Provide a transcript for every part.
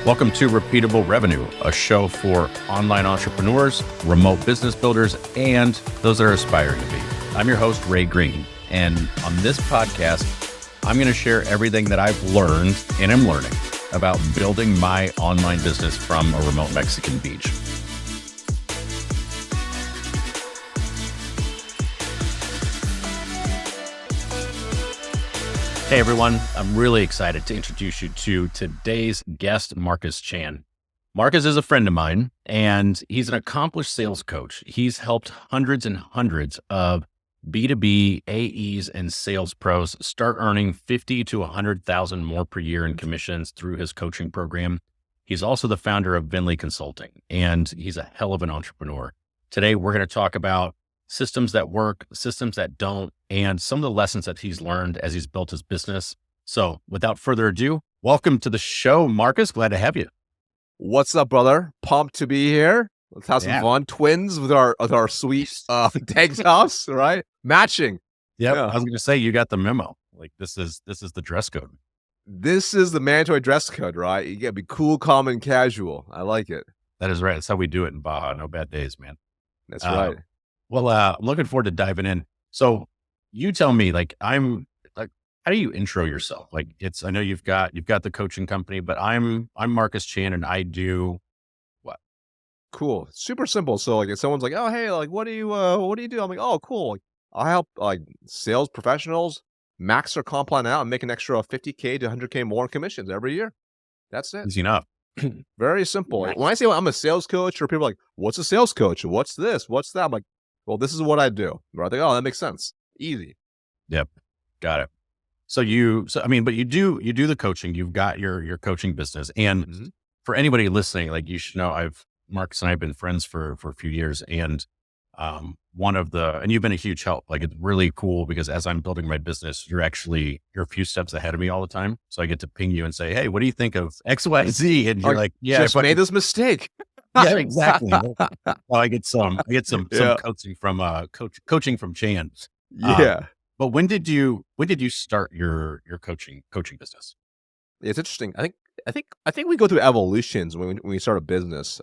Welcome to Repeatable Revenue, a show for online entrepreneurs, remote business builders, and those that are aspiring to be. I'm your host, Ray Green, and on this podcast, I'm going to share everything that I've learned and am learning about building my online business from a remote Mexican beach. Hey everyone, I'm really excited to introduce you to today's guest, Marcus Chan. Marcus is a friend of mine, and he's an accomplished sales coach. He's helped hundreds and hundreds of B2B AEs and sales pros start earning 50 to 100,000 more per year in commissions through his coaching program. He's also the founder of Vinley Consulting, and he's a hell of an entrepreneur. Today, we're going to talk about systems that work, systems that don't, and some of the lessons that he's learned as he's built his business. So without further ado, welcome to the show, Marcus. Glad to have you. What's up, brother? Pumped to be here. Let's have some fun. Twins with our sweet tank tops, right? Matching. Yep. Yeah. I was going to say, you got the memo. Like this is the dress code. This is the mandatory dress code, right? You got to be cool, calm, and casual. I like it. That is right. That's how we do it in Baja. No bad days, man. That's right. Well, I'm looking forward to diving in. So you tell me, how do you intro yourself? I know you've got the coaching company, but I'm Marcus Chan and I do what? Cool. Super simple. So if someone's like, oh, hey, what do you do? I'm like, oh, cool. I help sales professionals max their comp plan out and make an extra 50K to 100K more in commissions every year. That's it. Easy enough. Very simple. Nice. When I say I'm a sales coach, or people are like, what's a sales coach? What's this? What's that? I'm like, well, this is what I do. Right? They go, oh, that makes sense. Easy. Yep. Got it. But you do the coaching. You've got your coaching business. And for anybody listening, you should know Marcus and I have been friends for a few years. And and you've been a huge help. It's really cool because as I'm building my business, you're a few steps ahead of me all the time. So I get to ping you and say, hey, what do you think of X, Y, Z? And you're like, yeah, I made this mistake. Yeah, exactly. Well, I get some coaching from Chan. Yeah. But when did you start your coaching business? It's interesting. I think we go through evolutions when we start a business.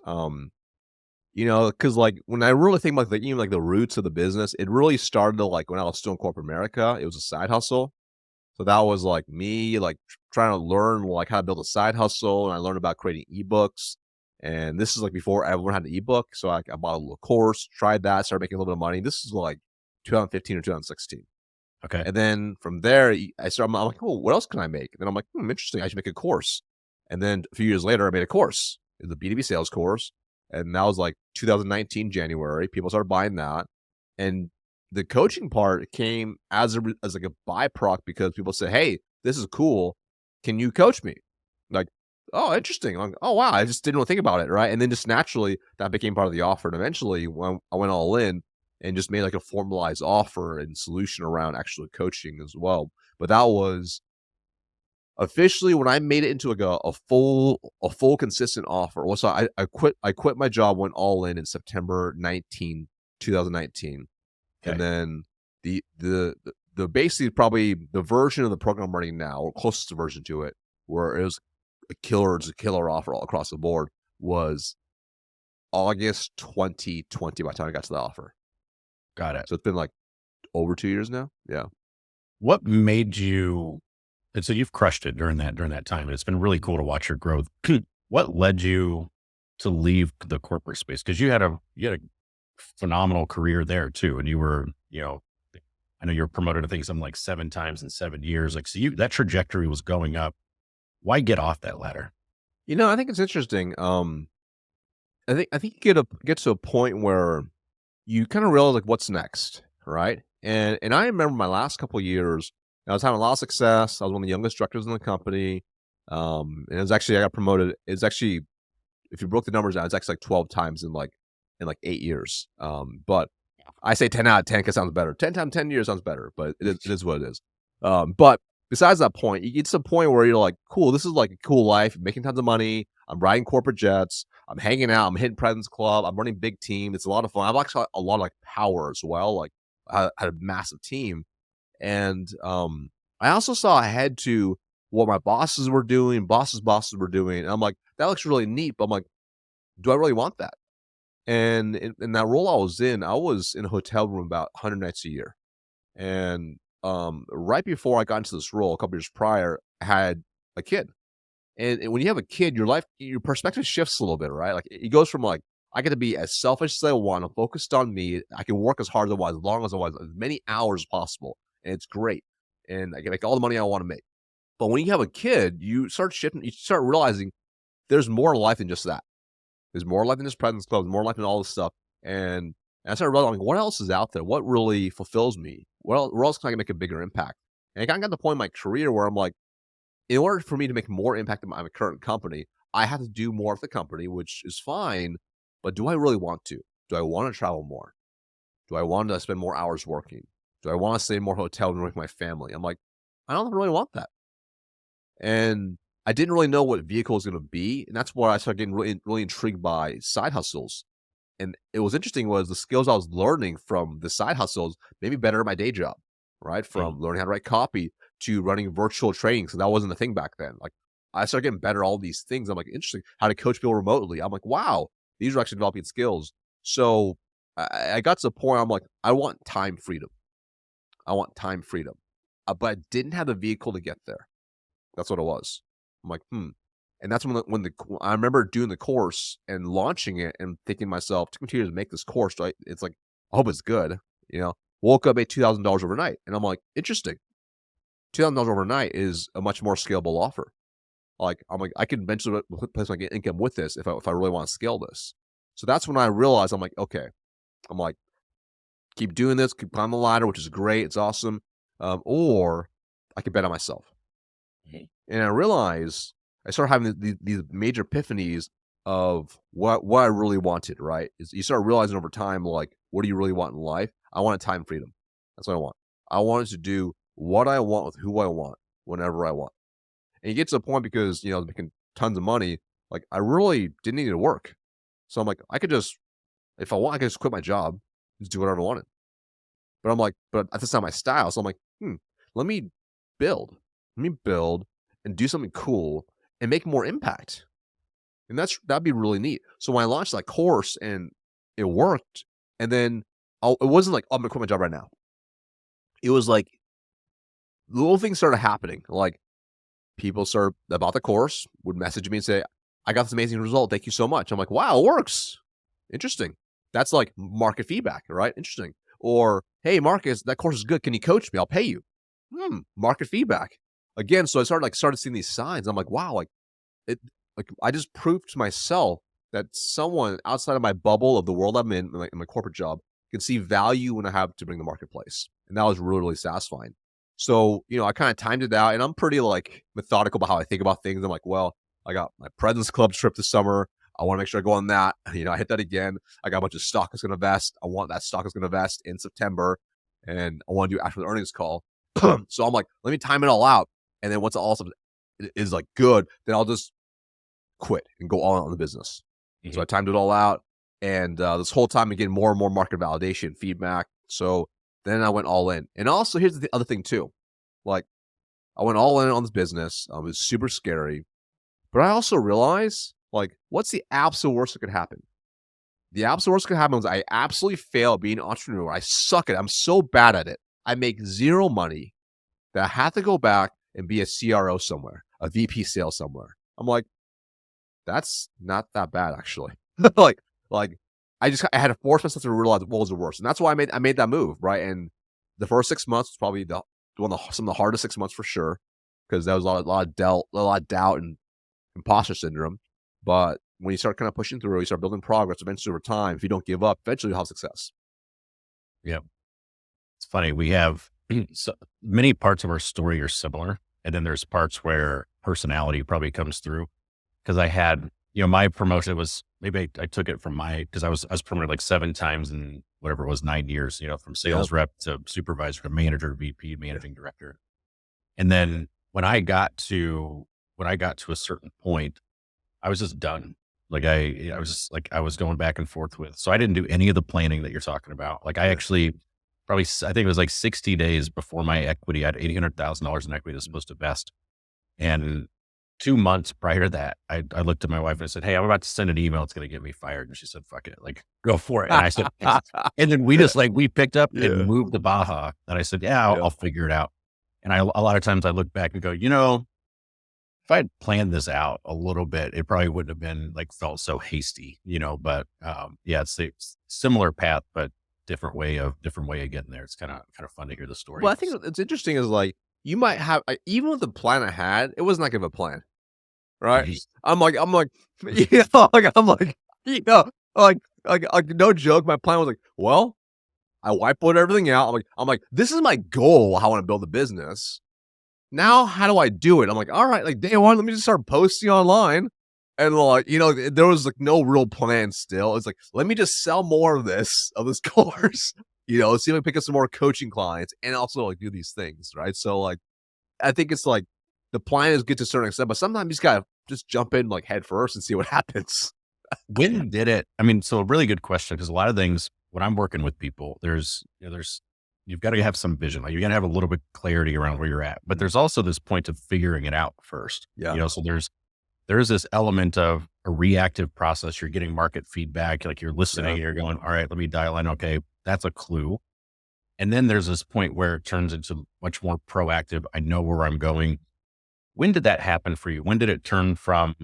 Because when I really think about even the roots of the business, it really started when I was still in corporate America. It was a side hustle. So that was me trying to learn how to build a side hustle, and I learned about creating ebooks. And this is before everyone had an ebook. So I bought a little course, tried that, started making a little bit of money. This is 2015 or 2016. Okay. And then from there, I'm like, oh, what else can I make? And then I'm like, interesting. I should make a course. And then a few years later, I made a course. It was a B2B sales course. And that was 2019, January. People started buying that. And the coaching part came as a byproduct because people said, hey, this is cool. Can you coach me? Oh, interesting. I'm like, oh, wow. I just didn't really think about it. Right. And then just naturally that became part of the offer. And eventually when I went all in and just made a formalized offer and solution around actually coaching as well. But that was officially when I made it into a full consistent offer. So I quit my job, went all in September 2019. Okay. And then the basically probably the version of the program I'm running now, or closest version to it, where it was a killer offer all across the board, was August 2020 by the time I got to the offer. Got it. So it's been over 2 years now. Yeah. What made you, and so you've crushed it during that time. It's been really cool to watch your growth. What led you to leave the corporate space? Because you had a phenomenal career there too. And you were, I know you were promoted to think something 7 times in 7 years. So that trajectory was going up. Why get off that ladder? I think it's interesting. I think you get to a point where you kind of realize what's next, right? And I remember my last couple of years, I was having a lot of success. I was one of the youngest directors in the company. And it was actually, I got promoted. It's actually, if you broke the numbers down, it's actually 12 times in 8 years. But I say 10 out of 10 because it sounds better. 10 times 10 years sounds better, but it is what it is. But besides that point, you get to a point where you're cool, this is a cool life, I'm making tons of money, I'm riding corporate jets, I'm hanging out, I'm hitting President's Club, I'm running big team. It's a lot of fun. I've actually a lot of power as well. I had a massive team. And I also saw ahead to what my bosses were doing, bosses were doing. And I'm like, that looks really neat. But I'm like, do I really want that? And in that role I was in a hotel room about 100 nights a year. And right before I got into this role, a couple years prior, I had a kid. And when you have a kid, your perspective shifts a little bit, right? Like it goes from like, I get to be as selfish as I want. I'm focused on me. I can work as hard as I want, as long as I want, as many hours as possible. And it's great. And I can make all the money I want to make. But when you have a kid, you start shifting, you start realizing there's more life than just that. There's more life than just President's Club, there's more life than all this stuff. And I started realizing what else is out there? What really fulfills me? Where else can I make a bigger impact? And I kind of got to the point in my career where I'm like, in order for me to make more impact in my current company, I have to do more of the company, which is fine. But do I really want to? Do I want to travel more? Do I want to spend more hours working? Do I want to stay in more hotel and with my family? I'm like, I don't really want that. And I didn't really know what vehicle was going to be. And that's why I started getting really intrigued by side hustles. And it was interesting was the skills I was learning from the side hustles made me better at my day job, right? Mhm. From learning how to write copy to running virtual training. So that wasn't a thing back then. Like I started getting better at all these things. I'm like, interesting how to coach people remotely. I'm like, wow, these are actually developing skills. So I got to the point I'm like, I want time freedom. I want time freedom. But I didn't have the vehicle to get there. That's what it was. I'm like, "Hmm." And that's when I remember doing the course and launching it and thinking to myself, "It took me 2 years to make this course, right?" It's like, "I hope it's good," you know? Woke up, made $2,000 overnight, and I'm like, "Interesting. $2,000 overnight is a much more scalable offer." Like, I'm like, "I can eventually place my income with this if I really wanna scale this." So that's when I realized, I'm like, "Okay." I'm like, "Keep doing this, keep climbing the ladder, which is great, it's awesome, or I can bet on myself." Mhm. And I realized I started having these major epiphanies of what I really wanted, right? Is you start realizing over time, like, what do you really want in life? I wanted time freedom. That's what I want. I wanted to do what I want with who I want, whenever I want. And you get to the point because, making tons of money, like I really didn't need to work. So I'm like, I could just, if I want, I could just quit my job, just do whatever I wanted. But I'm like, but that's not my style. So I'm like, let me build. Let me build and do something cool and make more impact. And that'd be really neat. So when I launched that course and it worked, and then it wasn't like, oh, I'm gonna quit my job right now. It was like little things started happening. Like people started about the course, would message me and say, I got this amazing result. Thank you so much. I'm like, wow, it works. Interesting. That's like market feedback, right? Interesting. Or, hey, Marcus, that course is good. Can you coach me? I'll pay you. Market feedback. Again, so I started seeing these signs. I'm like, wow, it I just proved to myself that someone outside of my bubble of the world I'm in my corporate job, can see value when I have to bring the marketplace. And that was really, really satisfying. So, I kind of timed it out and I'm pretty like methodical about how I think about things. I'm like, well, I got my President's Club trip this summer. I want to make sure I go on that. I hit that again. I got a bunch of stock that's going to vest. I want that stock is going to vest in September. And I want to do after the earnings call. So I'm like, let me time it all out. And then once all stuff is like good, then I'll just quit and go all out on the business. So Mhm. I timed it all out. And this whole time, I'm getting more and more market validation feedback. So then I went all in. And also, here's the other thing, too. Like, I went all in on this business. It was super scary. But I also realized, like, what's the absolute worst that could happen? The absolute worst that could happen was I absolutely fail at being an entrepreneur. I suck at it. I'm so bad at it. I make zero money that I have to go back and be a CRO somewhere, a VP sales somewhere. I'm like, that's not that bad actually. like like I had to force myself to realize what was the worst. And that's why I made that move, right? And the first 6 months was probably some of the hardest 6 months for sure, because there was a lot of doubt and imposter syndrome. But when you start kind of pushing through, you start building progress eventually over time. If you don't give up, eventually you'll have success. Yeah. It's funny. We have so many parts of our story are similar. And then there's parts where personality probably comes through. Cause I had, my promotion was maybe I took it from cause I was promoted like 7 times in whatever it was, 9 years, from Yep. sales rep to supervisor to manager, VP, managing director. And then when I got to a certain point, I was just done. Like I was just like, I was going back and forth with, so I didn't do any of the planning that you're talking about. Like I Yeah. actually I think it was like 60 days before my equity, I had $800,000 in equity that's supposed to vest. And 2 months prior to that, I looked at my wife and I said, "Hey, I'm about to send an email. It's going to get me fired." And she said, "Fuck it. Like, go for it." And I said, and then we just like, we picked up and Yeah. moved to Baja. And I said, "Yeah, I'll Yeah. figure it out." And a lot of times I look back and go, if I had planned this out a little bit, it probably wouldn't have been like felt so hasty, but yeah, it's a similar path, but different way of getting there. It's kind of fun to hear the Well, I stories. think it's interesting is like you might have even with the plan I had, it wasn't that good of a plan, right? Right. I'm like, I'm like, you know, like no joke. My plan was like, well, I whiteboard everything out. I'm like, this is my goal. How I want to build a business. Now, how do I do it? I'm like, all right, like day one, let me just start posting online. And like, there was like no real plan still. It's like, let me just sell more of this course, see if I can pick up some more coaching clients and also like do these things. Right. So like I think it's like the plan is good to a certain extent, but sometimes you just gotta just jump in like head first and see what happens. When did it? I mean, so a really good question because a lot of things when I'm working with people, you've got to have some vision. Like you got to have a little bit clarity around where you're at, but Mhm. there's also this point of figuring it out first. Yeah. So there's this element of a reactive process. You're getting market feedback, like you're listening, Yeah. you're going, all right, let me dial in. Okay, that's a clue. And then there's this point where it turns into much more proactive. I know where I'm going. When did that happen for you? When did it turn from,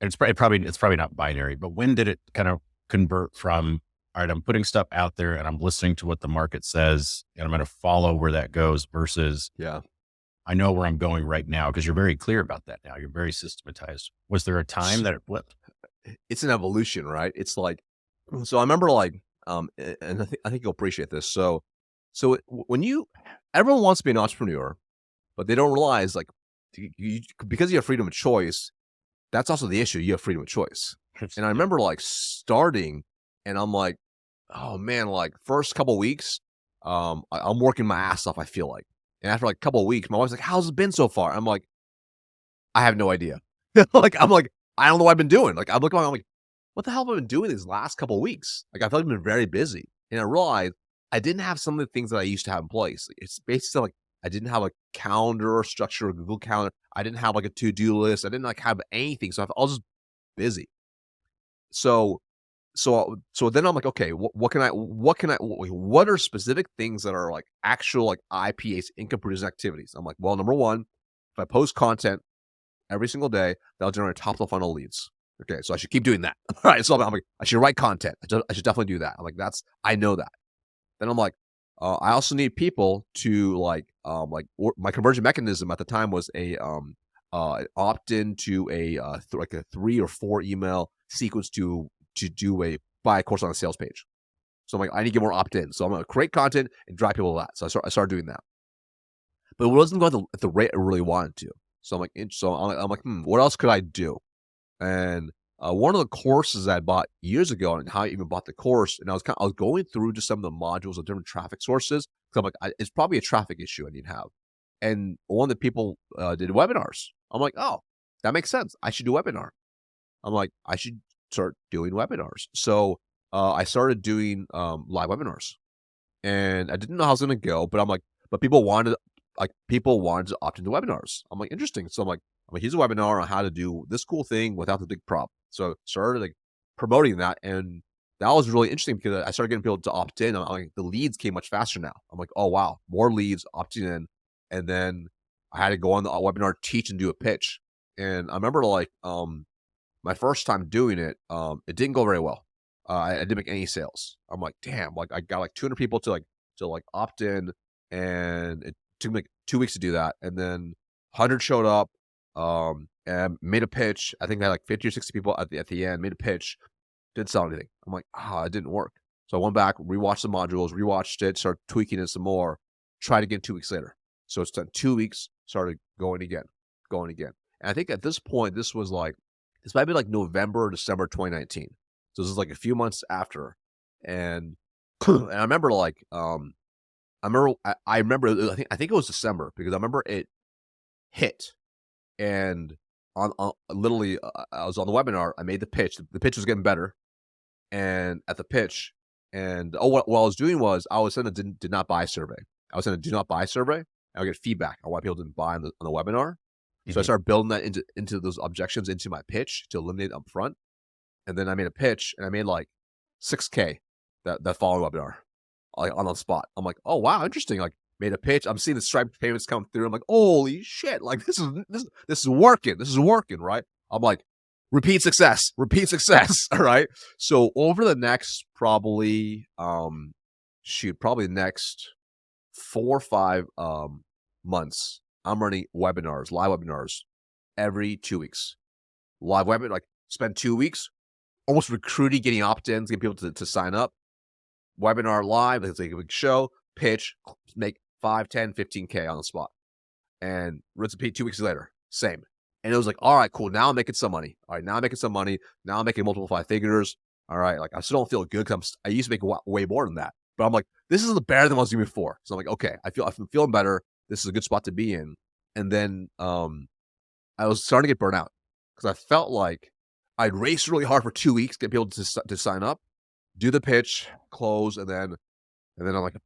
and it's probably not binary, but when did it kind of convert from, all right, I'm putting stuff out there and I'm listening to what the market says and I'm going to follow where that goes versus Yeah. I know where I'm going right now because you're very clear about that now. You're very systematized. Was there a time that it flipped? It's an evolution, right? It's like, so I remember like, and I think you'll appreciate this. When everyone wants to be an entrepreneur, but they don't realize like, because you have freedom of choice, that's also the issue. You have freedom of choice. And I Yeah. remember like starting, and I'm like, oh man, like first couple weeks, I'm working my ass off. I feel like, and after like a couple weeks, my wife's like, "How's it been so far?" I'm like, I have no idea. I'm like, I don't know what I've been doing. Like, I'm looking, I'm like, what the hell have I been doing these last couple of weeks? Like, I feel like I've been very busy. And I realized I didn't have some of the things that I used to have in place. It's basically like I didn't have a calendar or structure, a Google Calendar. I didn't have like a to-do list. I didn't like have anything. So I was just busy. So so then I'm like, okay, what are specific things that are like actual like IPAs, income producing activities? I'm like, well, number one, if I post content every single day, that'll generate top of the funnel leads. Okay, so I should keep doing that. All right, so I'm like, I should write content. I should definitely do that. I'm like, I know that. Then I'm like, I also need people to my conversion mechanism at the time was opt in to like a 3 or 4 email sequence to do a buy a course on a sales page. So I'm like, I need to get more opt in. So I'm gonna create content and drive people to that. So I started doing that, but it wasn't going at the rate I really wanted to. So I'm like, what else could I do? And one of the courses I bought years ago, and how I even bought the course, and I was going through just some of the modules of different traffic sources. So I'm like, it's probably a traffic issue I need to have. And one of the people did webinars. I'm like, oh, that makes sense. I should do webinar. I'm like, I should start doing webinars. So I started doing live webinars, and I didn't know how it was gonna go, but I'm like, but people wanted to opt into webinars. I'm like, interesting. So I'm like, here's a webinar on how to do this cool thing without the big prop. So started like promoting that, and that was really interesting because I started getting people to opt in. I'm like, the leads came much faster now. I'm like, oh wow, more leads opting in, and then I had to go on the webinar, teach and do a pitch. And I remember like my first time doing it, it didn't go very well. I didn't make any sales. I'm like, damn, like I got like 200 people to opt in, and it took me like 2 weeks to do that, and then 100 showed up, and made a pitch. I think I had like 50 or 60 people at the end. Made a pitch, didn't sell anything. I'm like, it didn't work. So I went back, rewatched the modules, rewatched it, started tweaking it some more. Tried again 2 weeks later. So it's done 2 weeks. Started going again, going again. And I think at this point, this might be like November or December 2019. So this is like a few months after. And and I remember I remember I think it was December because I remember it hit, and on literally I was on the webinar. I made the pitch. The pitch was getting better, and at the pitch, and what I was doing was I was sending a did not buy survey. I was sending a do not buy survey. And I would get feedback on why people didn't buy on the webinar. So I Mhm. started building that into those objections into my pitch to eliminate up front. And then I made a pitch and I made like 6K that following webinar, like on the spot. I'm like, oh wow, interesting. Like made a pitch. I'm seeing the Stripe payments come through. I'm like, holy shit! Like this is working. This is working, right? I'm like, repeat success, repeat success. All right. So over the next probably the next 4 or 5 months, I'm running webinars, live webinars every 2 weeks. Live webinar, like spend 2 weeks almost recruiting, getting opt-ins, getting people to sign up. Webinar live, it's like a big show, pitch, make 5, 10, 15K on the spot. And rinse and repeat 2 weeks later, same. And it was like, all right, cool. Now I'm making some money. All right, now I'm making some money. Now I'm making multiple 5 figures. All right, like I still don't feel good because I used to make way more than that. But I'm like, this is better than what I was doing before. So I'm like, okay, I'm feeling better. This is a good spot to be in. And then I was starting to get burnt out because I felt like I'd raced really hard for 2 weeks, get people to sign up, do the pitch, close, and then I'm like,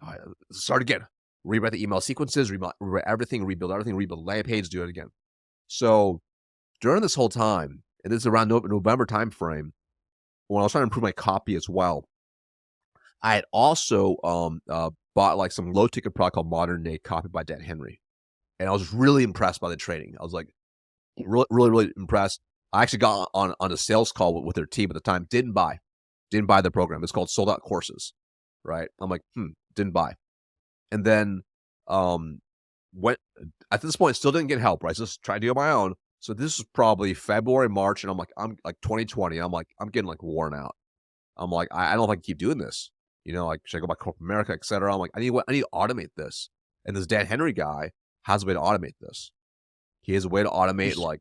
all right, start again. Rewrite the email sequences, rewrite everything, rebuild everything, rebuild landing page, do it again. So during this whole time, and this is around November timeframe, when I was trying to improve my copy as well, I had also bought like some low ticket product called Modern Day Copy by Dan Henry, and I was really impressed by the trading. I was like, really, really, really impressed. I actually got on a sales call with their team at the time. Didn't buy the program. It's called Sold Out Courses, right? I'm like, didn't buy. And then went at this point, still didn't get help, right? Just tried to do it on my own. So this is probably February, March, and I'm like 2020. I'm like, I'm getting like worn out. I'm like, I don't know if I can keep doing this. Like should I go back to corporate America, et cetera? I'm like, I need to automate this. And this Dan Henry guy has a way to automate this. He has a way to automate like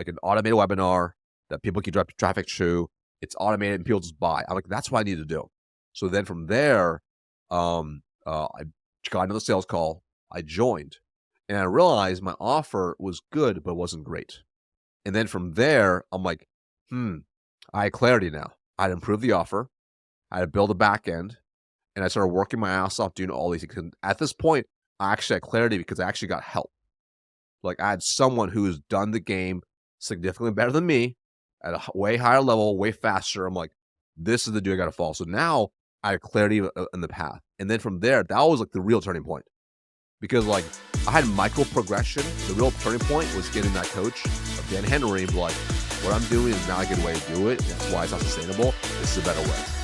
an automated webinar that people can drive traffic to. It's automated and people just buy. I'm like, that's what I need to do. So then from there, I got another sales call. I joined, and I realized my offer was good, but it wasn't great. And then from there, I'm like, I had clarity now. I had improved the offer. I had to build a back end, and I started working my ass off doing all these things. And at this point, I actually had clarity because I actually got help. Like I had someone who has done the game significantly better than me at a way higher level, way faster. I'm like, this is the dude I got to follow. So now I had clarity in the path. And then from there, that was like the real turning point because like I had micro progression. The real turning point was getting that coach of Dan Henry and be like, what I'm doing is not a good way to do it. That's why it's not sustainable. This is a better way.